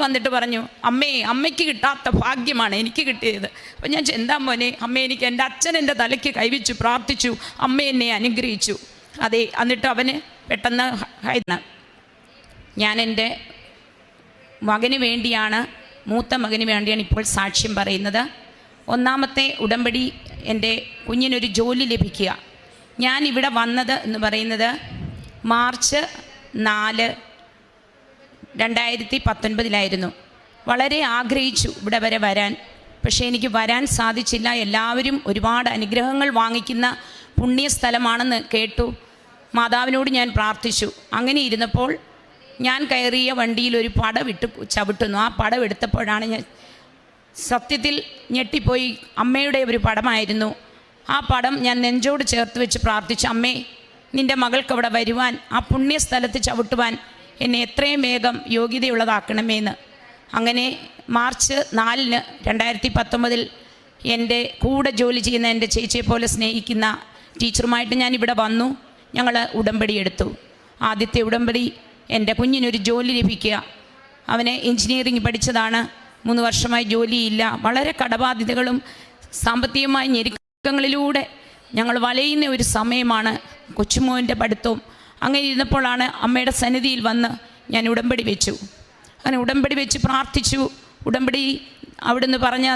വന്നിട്ട് പറഞ്ഞു, അമ്മേ, അമ്മയ്ക്ക് കിട്ടാത്ത ഭാഗ്യമാണ് എനിക്ക് കിട്ടിയത്. അപ്പം ഞാൻ എന്താ മോനെ? അമ്മ, എനിക്ക് എൻ്റെ അച്ഛൻ എൻ്റെ തലയ്ക്ക് കൈവച്ചു പ്രാർത്ഥിച്ചു, അമ്മ എന്നെ അനുഗ്രഹിച്ചു. അതെ. എന്നിട്ട് അവന് പെട്ടെന്ന് ഞാൻ എൻ്റെ മകന് വേണ്ടിയാണ്, മൂത്ത മകന് വേണ്ടിയാണ് ഇപ്പോൾ സാക്ഷ്യം പറയുന്നത്. ഒന്നാമത്തെ ഉടമ്പടി എൻ്റെ കുഞ്ഞിനൊരു ജോലി ലഭിക്കുക. ഞാൻ ഇവിടെ വന്നത് എന്ന് പറയുന്നത് മാർച്ച് 4, 2019 വളരെ ആഗ്രഹിച്ചു ഇവിടെ വരെ വരാൻ. പക്ഷേ എനിക്ക് വരാൻ സാധിച്ചില്ല. എല്ലാവരും ഒരുപാട് അനുഗ്രഹങ്ങൾ വാങ്ങിക്കുന്ന പുണ്യസ്ഥലമാണെന്ന് കേട്ടു. മാതാവിനോട് ഞാൻ പ്രാർത്ഥിച്ചു. അങ്ങനെ ഇരുന്നപ്പോൾ ഞാൻ കയറിയ വണ്ടിയിൽ ഒരു പടവിട്ട് ചവിട്ടുന്നു. ആ പടമെടുത്തപ്പോഴാണ് ഞാൻ സത്യത്തിൽ ഞെട്ടിപ്പോയി. അമ്മയുടെ ഒരു പടമായിരുന്നു. ആ പടം ഞാൻ നെഞ്ചോട് ചേർത്ത് വെച്ച് പ്രാർത്ഥിച്ചു, അമ്മേ, നിൻ്റെ മകൾക്ക് അവിടെ വരുവാൻ, ആ പുണ്യസ്ഥലത്ത് ചവിട്ടുവാൻ എന്നെ എത്രയും വേഗം യോഗ്യതയുള്ളതാക്കണമേന്ന്. അങ്ങനെ മാർച്ച് 4, 2019 എൻ്റെ കൂടെ ജോലി ചെയ്യുന്ന എൻ്റെ ചേച്ചിയെ പോലെ സ്നേഹിക്കുന്ന ടീച്ചറുമായിട്ട് ഞാൻ ഇവിടെ വന്നു. ഞങ്ങൾ ഉടമ്പടി എടുത്തു. ആദ്യത്തെ ഉടമ്പടി എൻ്റെ കുഞ്ഞിനൊരു ജോലി ലഭിക്കുക. അവനെ എൻജിനീയറിംഗ് പഠിച്ചതാണ്. 3 വർഷമായി ജോലിയില്ല. വളരെ കടബാധ്യതകളും സാമ്പത്തികമായ ഞെരുക്കങ്ങളിലൂടെ ഞങ്ങൾ വലയുന്ന ഒരു സമയമാണ്. കൊച്ചുമോൻ്റെ പഠിത്തവും. അങ്ങനെ ഇരുന്നപ്പോഴാണ് അമ്മയുടെ സന്നിധിയിൽ വന്ന് ഞാൻ ഉടമ്പടി വെച്ചു. അങ്ങനെ ഉടമ്പടി വെച്ച് പ്രാർത്ഥിച്ചു. ഉടമ്പടി അവിടുന്ന് പറഞ്ഞ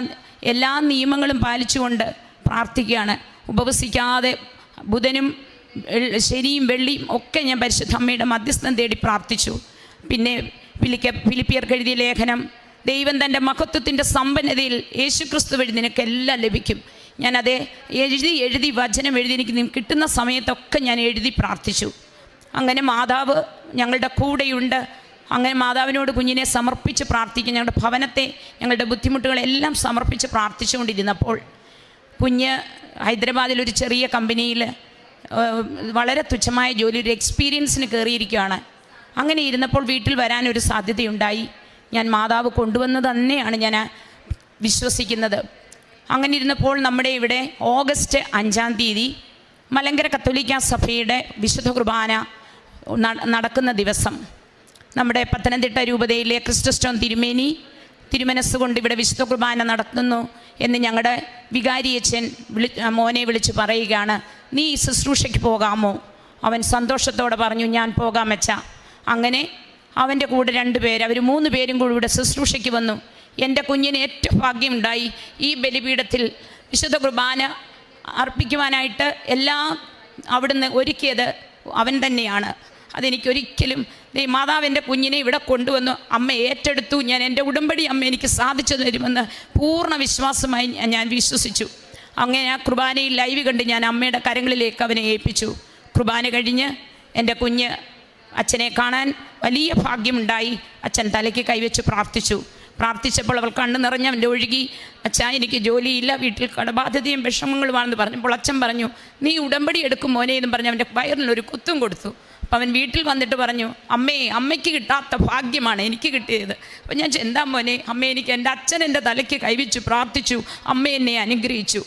എല്ലാ നിയമങ്ങളും പാലിച്ചുകൊണ്ട് പ്രാർത്ഥിക്കുകയാണ്. ഉപവസിക്കാതെ ബുധനും ശനിയും വെള്ളിയും ഒക്കെ ഞാൻ പരിശുദ്ധ അമ്മയുടെ മധ്യസ്ഥം തേടി പ്രാർത്ഥിച്ചു. പിന്നെ ഫിലിപ്പിയർക്ക് എഴുതിയ ലേഖനം, ദൈവം തൻ്റെ മഹത്വത്തിൻ്റെ സമ്പന്നതയിൽ യേശുക്രിസ്തു വഴി നിനക്കെല്ലാം ലഭിക്കും. ഞാനത് എഴുതി വചനം എഴുതി എനിക്ക് കിട്ടുന്ന സമയത്തൊക്കെ ഞാൻ എഴുതി പ്രാർത്ഥിച്ചു. അങ്ങനെ മാതാവ് ഞങ്ങളുടെ കൂടെയുണ്ട്. അങ്ങനെ മാതാവിനോട് കുഞ്ഞിനെ സമർപ്പിച്ച് പ്രാർത്ഥിക്കും. ഞങ്ങളുടെ ഭവനത്തെ, ഞങ്ങളുടെ ബുദ്ധിമുട്ടുകളെല്ലാം സമർപ്പിച്ച് പ്രാർത്ഥിച്ചുകൊണ്ടിരുന്നപ്പോൾ കുഞ്ഞ് ഹൈദരാബാദിലൊരു ചെറിയ കമ്പനിയിൽ വളരെ തുച്ഛമായ ജോലി, ഒരു എക്സ്പീരിയൻസിന് കയറിയിരിക്കുകയാണ്. അങ്ങനെ ഇരുന്നപ്പോൾ വീട്ടിൽ വരാനൊരു സാധ്യതയുണ്ടായി. ഞാൻ മാതാവ് കൊണ്ടുവന്നത് തന്നെയാണ് ഞാൻ വിശ്വസിക്കുന്നത്. അങ്ങനെ ഇരുന്നപ്പോൾ നമ്മുടെ ഇവിടെ ഓഗസ്റ്റ് 5 മലങ്കര കത്തോലിക്ക സഭയുടെ വിശുദ്ധ കുർബാന നടക്കുന്ന ദിവസം നമ്മുടെ പത്തനംതിട്ട രൂപതയിലെ ക്രിസ്റ്റസ്റ്റോൺ തിരുമേനി തിരുമനസ്സുകൊണ്ട് ഇവിടെ വിശുദ്ധ കുർബാന നടത്തുന്നു എന്ന് ഞങ്ങളുടെ വികാരിയച്ഛൻ മോനെ വിളിച്ച് പറയുകയാണ്, നീ ഈ ശുശ്രൂഷയ്ക്ക് പോകാമോ? അവൻ സന്തോഷത്തോടെ പറഞ്ഞു, ഞാൻ പോകാൻ വെച്ചാ. അങ്ങനെ അവൻ്റെ കൂടെ 2 പേര്, അവർ 3 പേരും കൂടി ഇവിടെ ശുശ്രൂഷയ്ക്ക് വന്നു. എൻ്റെ കുഞ്ഞിന് ഏറ്റവും ഭാഗ്യമുണ്ടായി. ഈ ബലിപീഠത്തിൽ വിശുദ്ധ കുർബാന അർപ്പിക്കുവാനായിട്ട് എല്ലാം അവിടുന്ന് ഒരുക്കിയത് അവൻ തന്നെയാണ്. അതെനിക്കൊരിക്കലും മാതാവിൻ്റെ കുഞ്ഞിനെ ഇവിടെ കൊണ്ടുവന്നു അമ്മ ഏറ്റെടുത്തു. ഞാൻ എൻ്റെ ഉടമ്പടി അമ്മ എനിക്ക് സാധിച്ചു തരുമെന്ന് പൂർണ്ണ വിശ്വാസമായി ഞാൻ വിശ്വസിച്ചു. അങ്ങനെ ആ കുർബാനയിൽ ലൈവ് കണ്ട് ഞാൻ അമ്മയുടെ കരങ്ങളിലേക്ക് അവനെ ഏൽപ്പിച്ചു. കുർബാന കഴിഞ്ഞ് എൻ്റെ കുഞ്ഞ് അച്ഛനെ കാണാൻ വലിയ ഭാഗ്യമുണ്ടായി. അച്ഛൻ തലയ്ക്ക് കൈവച്ച് പ്രാർത്ഥിച്ചപ്പോൾ അവൾ കണ്ണു നിറഞ്ഞ് അവൻ്റെ ഒഴുകി, അച്ഛാ, എനിക്ക് ജോലിയില്ല, വീട്ടിൽ കടബാധ്യതയും വിഷമങ്ങളുമാണെന്ന് പറഞ്ഞപ്പോൾ അച്ഛൻ പറഞ്ഞു, നീ ഉടമ്പടി എടുക്കും മോനെ എന്നും പറഞ്ഞ് അവൻ്റെ വയറിനൊരു കുത്തും കൊടുത്തു. അപ്പം അവൻ വീട്ടിൽ വന്നിട്ട് പറഞ്ഞു, അമ്മേ, അമ്മയ്ക്ക് കിട്ടാത്ത ഭാഗ്യമാണ് എനിക്ക് കിട്ടിയത്. അപ്പം ഞാൻ എന്താ മോനെ? അമ്മ, എനിക്ക് എൻ്റെ അച്ഛൻ എൻ്റെ തലയ്ക്ക് കൈവച്ചു പ്രാർത്ഥിച്ചു, അമ്മ എന്നെ അനുഗ്രഹിച്ചു.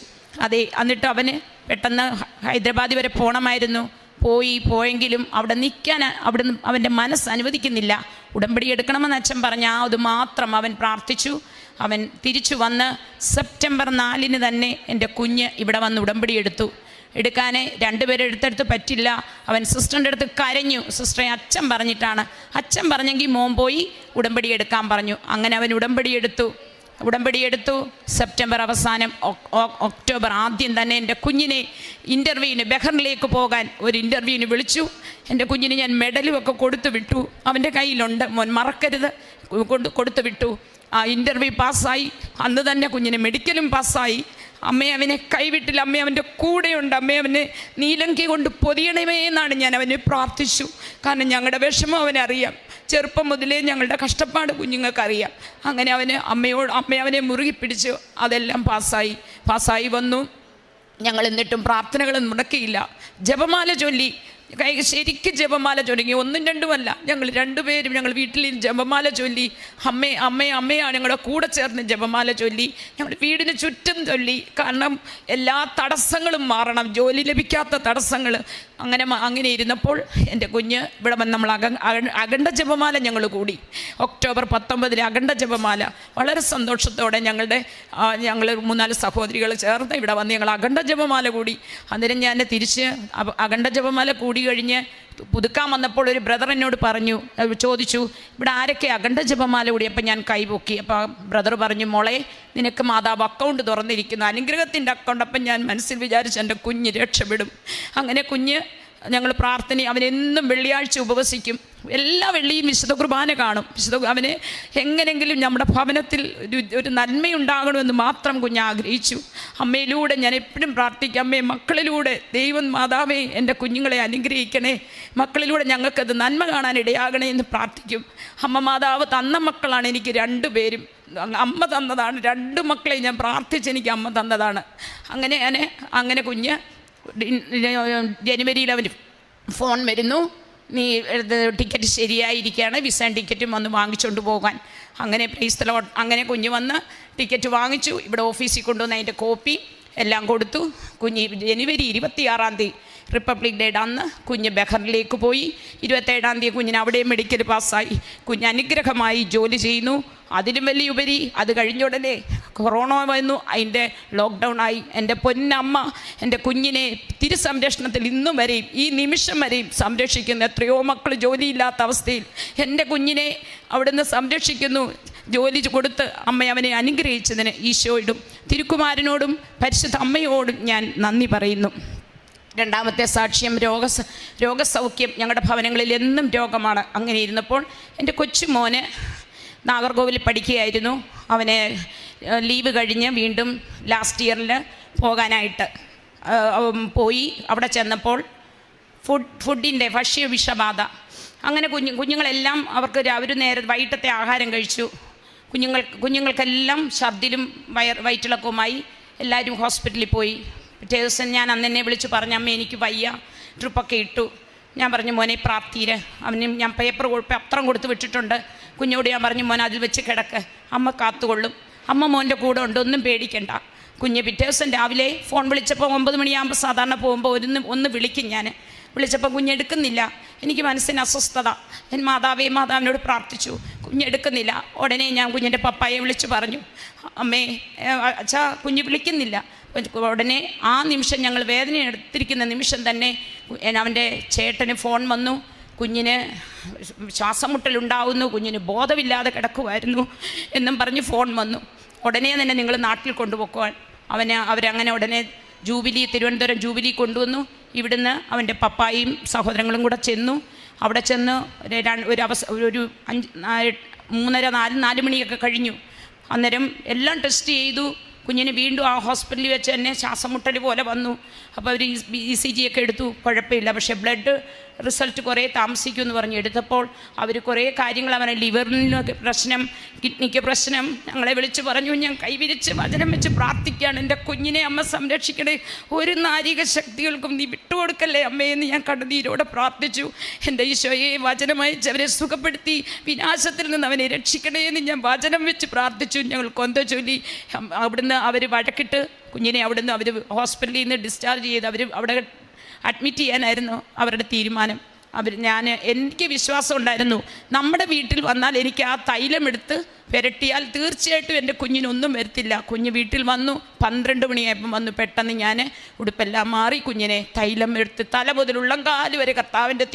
അതെ. എന്നിട്ട് അവന് പെട്ടെന്ന് ഹൈദരാബാദ് വരെ പോകണമായിരുന്നു. പോയെങ്കിലും അവിടെ നിൽക്കാൻ അവിടുന്ന് അവൻ്റെ മനസ്സ് അനുവദിക്കുന്നില്ല. ഉടമ്പടി എടുക്കണമെന്ന് അച്ഛൻ പറഞ്ഞ അത് മാത്രം അവൻ പ്രാർത്ഥിച്ചു. അവൻ തിരിച്ചു വന്ന് സെപ്റ്റംബർ 4 തന്നെ എൻ്റെ കുഞ്ഞ് ഇവിടെ വന്ന് ഉടമ്പടി എടുക്കാൻ 2 പേരെ എടുത്തെടുത്ത് പറ്റില്ല. അവൻ സിസ്റ്ററിൻ്റെ അടുത്ത് കരഞ്ഞു. സിസ്റ്ററെ അച്ഛൻ പറഞ്ഞിട്ടാണ്. അച്ഛൻ പറഞ്ഞെങ്കിൽ മോൻ പോയി ഉടമ്പടി എടുക്കാൻ പറഞ്ഞു. അങ്ങനെ അവൻ ഉടമ്പടി എടുത്തു. സെപ്റ്റംബർ അവസാനം ഒക്ടോബർ ആദ്യം തന്നെ എൻ്റെ കുഞ്ഞിനെ ഇൻ്റർവ്യൂവിന് ബഹറിലേക്ക് പോകാൻ ഒരു ഇൻ്റർവ്യൂവിന് വിളിച്ചു. എൻ്റെ കുഞ്ഞിന് ഞാൻ മെഡലുമൊക്കെ കൊടുത്തു വിട്ടു. അവൻ്റെ കയ്യിലുണ്ട്, മോൻ മറക്കരുത്, കൊടുത്തു വിട്ടു. ആ ഇൻ്റർവ്യൂ പാസ്സായി. അന്ന് തന്നെ കുഞ്ഞിന് മെഡിക്കലും പാസ്സായി. അമ്മയെ അവനെ കൈവിട്ടില്ല, അമ്മ അവൻ്റെ കൂടെയുണ്ട്, അമ്മയെ അവനെ നീലങ്കി കൊണ്ട് പൊതിയണമേ എന്നാണ് ഞാൻ അവനെ പ്രാർത്ഥിച്ചു. കാരണം ഞങ്ങളുടെ വിഷമം അവനറിയാം. ചെറുപ്പം മുതലേ ഞങ്ങളുടെ കഷ്ടപ്പാട് കുഞ്ഞുങ്ങൾക്കറിയാം. അങ്ങനെ അമ്മ അവനെ മുറുകി പിടിച്ചു. അതെല്ലാം പാസ്സായി വന്നു. ഞങ്ങൾ എന്നിട്ടും പ്രാർത്ഥനകളൊന്നും മുടക്കിയില്ല. ജപമാല ചൊല്ലി ശരിക്കും ജപമാല ചൊല്ലി. ഒന്നും രണ്ടുമല്ല, ഞങ്ങൾ രണ്ടുപേരും ഞങ്ങൾ വീട്ടിൽ ജപമാല ചൊല്ലി. അമ്മയാണ് ഞങ്ങളുടെ കൂടെ ചേർന്ന് ജപമാല ചൊല്ലി. ഞങ്ങൾ വീടിന് ചുറ്റും ചൊല്ലി. കാരണം എല്ലാ തടസ്സങ്ങളും മാറണം, ജോലി ലഭിക്കാത്ത തടസ്സങ്ങൾ. അങ്ങനെ ഇരുന്നപ്പോൾ എൻ്റെ കുഞ്ഞ് ഇവിടെ വന്ന് നമ്മൾ അഖണ്ഡ ജപമാല ഞങ്ങൾ കൂടി. ഒക്ടോബർ 19 അഖണ്ഡ ജപമാല വളരെ സന്തോഷത്തോടെ ഞങ്ങൾ 3-4 സഹോദരികൾ ചേർന്ന് ഇവിടെ വന്ന് ഞങ്ങൾ അഖണ്ഡ ജപമാല കൂടി. അന്നേരം ഞാൻ തിരിച്ച് അഖണ്ഡ ജപമാല കൂടി കഴിഞ്ഞ് പുതുക്കാൻ വന്നപ്പോൾ ഒരു ബ്രദർ എന്നോട് ചോദിച്ചു, ഇവിടെ ആരൊക്കെ അഖണ്ഡ ജപമാല കൂടി? അപ്പം ഞാൻ കൈപൊക്കി. അപ്പോൾ ബ്രദർ പറഞ്ഞു, മോളെ നിനക്ക് മാതാവ് അക്കൗണ്ട് തുറന്നിരിക്കുന്നു, അനുഗ്രഹത്തിൻ്റെ അക്കൗണ്ട്. അപ്പം ഞാൻ മനസ്സിൽ വിചാരിച്ചു എൻ്റെ കുഞ്ഞ് രക്ഷപ്പെടും. അങ്ങനെ കുഞ്ഞ് ഞങ്ങൾ അവനെന്നും വെള്ളിയാഴ്ച ഉപവസിക്കും. എല്ലാ വെള്ളിയും വിശുദ്ധ കുർബാന കാണും. അവന് എങ്ങനെങ്കിലും നമ്മുടെ ഭവനത്തിൽ ഒരു നന്മയുണ്ടാകണമെന്ന് മാത്രം കുഞ്ഞ് ആഗ്രഹിച്ചു. അമ്മയിലൂടെ ഞാൻ എപ്പോഴും പ്രാർത്ഥിക്കും, അമ്മേ മക്കളിലൂടെ ദൈവം മാതാവേ എൻ്റെ കുഞ്ഞുങ്ങളെ അനുഗ്രഹിക്കണേ, മക്കളിലൂടെ ഞങ്ങൾക്കത് നന്മ കാണാൻ ഇടയാകണേ എന്ന് പ്രാർത്ഥിക്കും. അമ്മ മാതാവ് തന്ന മക്കളാണ് എനിക്ക് 2 പേരും. അമ്മ തന്നതാണ് 2 മക്കളെ ഞാൻ പ്രാർത്ഥിച്ച് എനിക്ക് അമ്മ തന്നതാണ്. അങ്ങനെ കുഞ്ഞ് ജനുവരിയിൽ അവന് ഫോൺ വരുന്നു, നീ ടിക്കറ്റ് ശരിയായിരിക്കുകയാണ്, വിസ ടിക്കറ്റും വന്ന് വാങ്ങിച്ചുകൊണ്ട് പോകാൻ. അങ്ങനെ പ്രൈസ് ദി ലോർഡ്, അങ്ങനെ കുഞ്ഞ് വന്ന് ടിക്കറ്റ് വാങ്ങിച്ചു. ഇവിടെ ഓഫീസിൽ കൊണ്ടുവന്ന് അതിൻ്റെ കോപ്പി എല്ലാം കൊടുത്തു. കുഞ്ഞ് ജനുവരി 26 റിപ്പബ്ലിക് ഡേയുടെ അന്ന് കുഞ്ഞ് ബഹറിലേക്ക് പോയി. 27 കുഞ്ഞിന് അവിടെയും മെഡിക്കൽ പാസ്സായി. കുഞ്ഞ് അനുഗ്രഹമായി ജോലി ചെയ്യുന്നു. അതിലും വലിയ ഉപരി അത് കഴിഞ്ഞുടനെ കൊറോണ വന്നു, അതിൻ്റെ ലോക്ക്ഡൗൺ ആയി. എൻ്റെ പൊന്നമ്മ എൻ്റെ കുഞ്ഞിനെ തിരുസംരക്ഷണത്തിൽ ഇന്നും വരെയും ഈ നിമിഷം വരെയും സംരക്ഷിക്കുന്ന എത്രയോ മക്കൾ ജോലിയില്ലാത്ത അവസ്ഥയിൽ എൻ്റെ കുഞ്ഞിനെ അവിടുന്ന് സംരക്ഷിക്കുന്നു. ജോലി കൊടുത്ത് അമ്മ അവനെ അനുഗ്രഹിച്ചതിന് ഈശോയോടും തിരുക്കുമാരനോടും പരിശുദ്ധ അമ്മയോടും ഞാൻ നന്ദി പറയുന്നു. രണ്ടാമത്തെ സാക്ഷ്യം രോഗസൗഖ്യം. ഞങ്ങളുടെ ഭവനങ്ങളിൽ എന്നും രോഗമാണ്. അങ്ങനെ ഇരുന്നപ്പോൾ എൻ്റെ കൊച്ചുമോന് നാഗർകോവിൽ പഠിക്കുകയായിരുന്നു. അവന് ലീവ് കഴിഞ്ഞ് വീണ്ടും ലാസ്റ്റ് ഇയറിൽ പോകാനായിട്ട് പോയി. അവിടെ ചെന്നപ്പോൾ ഫുഡിൻ്റെ ഭക്ഷ്യവിഷബാധ. അങ്ങനെ കുഞ്ഞുങ്ങളെല്ലാം അവർ വൈകിട്ടത്തെ ആഹാരം കഴിച്ചു. കുഞ്ഞുങ്ങൾക്കെല്ലാം ഛർദിലും വയറ്റിളക്കവുമായി. എല്ലാവരും ഹോസ്പിറ്റലിൽ പോയി. പിറ്റേ ദിവസം ഞാൻ അന്നെന്നെ വിളിച്ച് പറഞ്ഞു, അമ്മ എനിക്ക് വയ്യ, ട്രിപ്പൊക്കെ ഇട്ടു. ഞാൻ പറഞ്ഞു, മോനെ പ്രാർത്ഥിയിര്. അവന് ഞാൻ പത്രം കൊടുത്ത് വിട്ടിട്ടുണ്ട്. കുഞ്ഞോട് ഞാൻ പറഞ്ഞു, മോനെ അതിൽ വെച്ച് കിടക്ക്, അമ്മ കാത്തുകൊള്ളും, അമ്മ മോൻ്റെ കൂടെ ഉണ്ട്, ഒന്നും പേടിക്കണ്ട. കുഞ്ഞ് പിറ്റേ ദിവസം രാവിലെ ഫോൺ വിളിച്ചപ്പോൾ 9 മണിയാകുമ്പോൾ സാധാരണ പോകുമ്പോൾ ഒന്ന് വിളിക്കും. ഞാൻ വിളിച്ചപ്പോൾ കുഞ്ഞെടുക്കുന്നില്ല. എനിക്ക് മനസ്സിന് അസ്വസ്ഥത. ഞാൻ മാതാവിനോട് പ്രാർത്ഥിച്ചു, കുഞ്ഞെടുക്കുന്നില്ല. ഉടനെ ഞാൻ കുഞ്ഞിൻ്റെ പപ്പായെ വിളിച്ച് പറഞ്ഞു, അമ്മേ അച്ഛാ കുഞ്ഞ് വിളിക്കുന്നില്ല. ഉടനെ ആ നിമിഷം ഞങ്ങൾ വേദന എടുത്തിരിക്കുന്ന നിമിഷം തന്നെ അവൻ്റെ ചേട്ടന് ഫോൺ വന്നു. കുഞ്ഞിന് ശ്വാസം മുട്ടലുണ്ടാവുന്നു, കുഞ്ഞിന് ബോധമില്ലാതെ കിടക്കുമായിരുന്നു എന്നും പറഞ്ഞ് ഫോൺ വന്നു. ഉടനെ തന്നെ നിങ്ങൾ നാട്ടിൽ കൊണ്ടുപോക്കുവാൻ അവരങ്ങനെ ഉടനെ തിരുവനന്തപുരം ജൂബിലി കൊണ്ടുവന്നു. ഇവിടുന്ന് അവൻ്റെ പപ്പായും സഹോദരങ്ങളും കൂടെ ചെന്നു. അവിടെ ചെന്ന് ഒരു 3:30-4 മണിയൊക്കെ കഴിഞ്ഞു. അന്നേരം എല്ലാം ടെസ്റ്റ് ചെയ്തു. കുഞ്ഞിന് വീണ്ടും ആ ഹോസ്പിറ്റലിൽ വെച്ച് തന്നെ ശ്വാസം മുട്ടൽ പോലെ വന്നു. അപ്പോൾ അവർ ECG ഒക്കെ എടുത്തു, കുഴപ്പമില്ല. പക്ഷേ ബ്ലഡ് റിസൾട്ട് കുറേ താമസിക്കുമെന്ന് പറഞ്ഞ് എടുത്തപ്പോൾ അവർ കുറേ കാര്യങ്ങൾ അവനെ ലിവറിന് പ്രശ്നം, കിഡ്നിക്ക് പ്രശ്നം. ഞങ്ങളെ വിളിച്ച് പറഞ്ഞു. ഞാൻ കൈവിരിച്ച് വചനം വെച്ച് പ്രാർത്ഥിക്കുകയാണ്, എൻ്റെ കുഞ്ഞിനെ അമ്മ സംരക്ഷിക്കണേ, ഒരു നാരിക ശക്തികൾക്കും നീ വിട്ടുകൊടുക്കല്ലേ അമ്മയെന്ന് ഞാൻ കണ്ണുനീരോടെ പ്രാർത്ഥിച്ചു. എൻ്റെ ഈശോയെ വചനമയച്ച് അവരെ സുഖപ്പെടുത്തി വിനാശത്തിൽ നിന്ന് അവനെ രക്ഷിക്കണേ എന്ന് ഞാൻ വചനം വെച്ച് പ്രാർത്ഥിച്ചു. ഞങ്ങൾ കൊന്ത ചൊല്ലി അവിടുന്ന് അവർ വഴക്കിട്ട് കുഞ്ഞിനെ അവിടുന്ന് അവർ ഹോസ്പിറ്റലിൽ നിന്ന് ഡിസ്ചാർജ് ചെയ്ത് അവിടെ അഡ്മിറ്റ് ചെയ്യാനായിരുന്നു അവരുടെ തീരുമാനം. എനിക്ക് വിശ്വാസം ഉണ്ടായിരുന്നു, നമ്മുടെ വീട്ടിൽ വന്നാൽ എനിക്ക് ആ തൈലം എടുത്ത് പുരട്ടിയാൽ തീർച്ചയായിട്ടും എൻ്റെ കുഞ്ഞിനൊന്നും വരത്തില്ല. കുഞ്ഞ് വീട്ടിൽ വന്നു, 12 മണിയായപ്പം വന്നു. പെട്ടെന്ന് ഞാൻ ഉടുപ്പെല്ലാം മാറി കുഞ്ഞിനെ തൈലം എടുത്ത് തല മുതൽ ഉള്ളംകാല് വരെ കർത്താവിൻ്റെ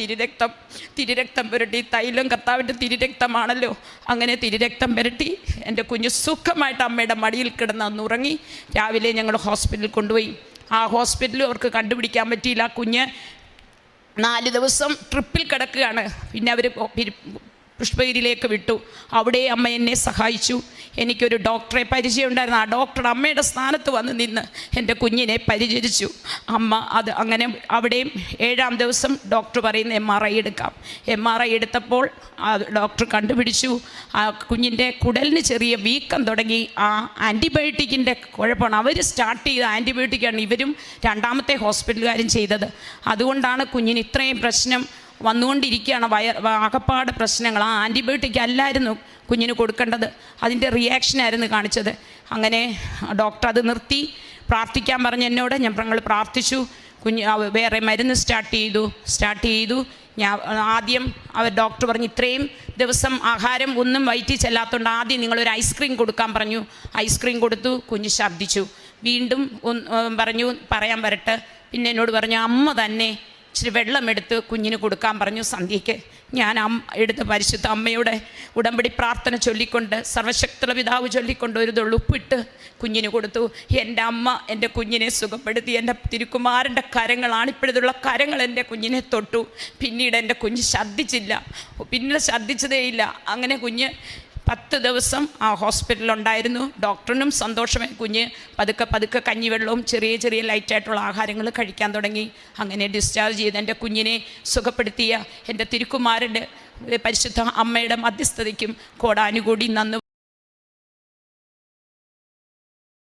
തിരുരക്തം പുരട്ടി. തൈലം കർത്താവിൻ്റെ തിരുരക്തമാണല്ലോ. അങ്ങനെ തിരുരക്തം പുരട്ടി എൻ്റെ കുഞ്ഞ് സുഖമായിട്ട് അമ്മയുടെ മടിയിൽ കിടന്ന് അന്ന് ഉറങ്ങി. രാവിലെ ഞങ്ങൾ ഹോസ്പിറ്റലിൽ കൊണ്ടുപോയി. ആ ഹോസ്പിറ്റലിൽ അവർക്ക് കണ്ടുപിടിക്കാൻ പറ്റിയില്ല. കുഞ്ഞ് 4 ദിവസം ട്രിപ്പിൽ കിടക്കുകയാണ്. പിന്നെ അവർ പുഷ്പഗിരിയിലേക്ക് വിട്ടു. അവിടെ അമ്മ എന്നെ സഹായിച്ചു. എനിക്കൊരു ഡോക്ടറെ പരിചയമുണ്ടായിരുന്നു. ആ ഡോക്ടർ അമ്മയുടെ സ്ഥാനത്ത് വന്ന് നിന്ന് എൻ്റെ കുഞ്ഞിനെ പരിചരിച്ചു. അമ്മ അത് അങ്ങനെ അവിടെയും 7-ാം ദിവസം ഡോക്ടർ പറയുന്ന MRI എടുക്കാം. MRI എടുത്തപ്പോൾ ആ ഡോക്ടർ കണ്ടുപിടിച്ചു ആ കുഞ്ഞിൻ്റെ കുടലിന് ചെറിയ വീക്കം തുടങ്ങി. ആ ആൻറ്റിബയോട്ടിക്കിൻ്റെ കുഴപ്പമാണ്. അവർ സ്റ്റാർട്ട് ചെയ്ത ആൻറ്റിബയോട്ടിക്കാണ് ഇവരും രണ്ടാമത്തെ ഹോസ്പിറ്റലുകാരും ചെയ്തത്. അതുകൊണ്ടാണ് കുഞ്ഞിന് ഇത്രയും പ്രശ്നം വന്നുകൊണ്ടിരിക്കുകയാണ്. ആകപ്പാട് പ്രശ്നങ്ങൾ. ആ ആൻറ്റിബയോട്ടിക് അല്ലായിരുന്നു കുഞ്ഞിന് കൊടുക്കേണ്ടത്, അതിൻ്റെ റിയാക്ഷനായിരുന്നു കാണിച്ചത്. അങ്ങനെ ഡോക്ടർ അത് നിർത്തി. പ്രാർത്ഥിക്കാൻ പറഞ്ഞ് എന്നോട് ഞങ്ങൾ പ്രാർത്ഥിച്ചു. വേറെ മരുന്ന് സ്റ്റാർട്ട് ചെയ്തു. ഞാൻ ആദ്യം ഡോക്ടർ പറഞ്ഞു ഇത്രയും ദിവസം ആഹാരം ഒന്നും വയറ്റിൽ ചെല്ലാത്തതുകൊണ്ട് ആദ്യം നിങ്ങളൊരു ഐസ്ക്രീം കൊടുക്കാൻ പറഞ്ഞു. ഐസ്ക്രീം കൊടുത്തു. കുഞ്ഞ് ഛർദ്ദിച്ചു. വീണ്ടും പറഞ്ഞു പറയാൻ വരട്ടെ. പിന്നെ എന്നോട് പറഞ്ഞു അമ്മ തന്നെ ഇച്ചിരി വെള്ളമെടുത്ത് കുഞ്ഞിന് കൊടുക്കാൻ പറഞ്ഞു. സന്ധ്യയ്ക്ക് ഞാൻ എടുത്ത് പരിശുദ്ധ അമ്മയുടെ ഉടമ്പടി പ്രാർത്ഥന ചൊല്ലിക്കൊണ്ട് സർവശക്തമുള്ള പിതാവ് ചൊല്ലിക്കൊണ്ട് ഒരു തുള്ളുപ്പിട്ട് കുഞ്ഞിന് കൊടുത്തു. എൻ്റെ അമ്മ എൻ്റെ കുഞ്ഞിനെ സുഖപ്പെടുത്തി. എൻ്റെ തിരുക്കുമാരൻ്റെ കരങ്ങളാണ് ഇപ്പോഴത്തുള്ള കരങ്ങൾ എൻ്റെ കുഞ്ഞിനെ തൊട്ടു. പിന്നീട് എൻ്റെ കുഞ്ഞ് ഛർദ്ദിച്ചതേയില്ല. അങ്ങനെ കുഞ്ഞ് 10 ദിവസം ആ ഹോസ്പിറ്റലുണ്ടായിരുന്നു. ഡോക്ടറിനും സന്തോഷമായി. കുഞ്ഞ് പതുക്കെ കഞ്ഞിവെള്ളവും ചെറിയ ലൈറ്റായിട്ടുള്ള ആഹാരങ്ങൾ കഴിക്കാൻ തുടങ്ങി. അങ്ങനെ ഡിസ്ചാർജ് ചെയ്ത് എൻ്റെ കുഞ്ഞിനെ സുഖപ്പെടുത്തിയ എൻ്റെ തിരുക്കുമാരൻ്റെ പരിശുദ്ധ അമ്മയുടെ മധ്യസ്ഥതയ്ക്കും കോടാനുകൂടി നന്ദി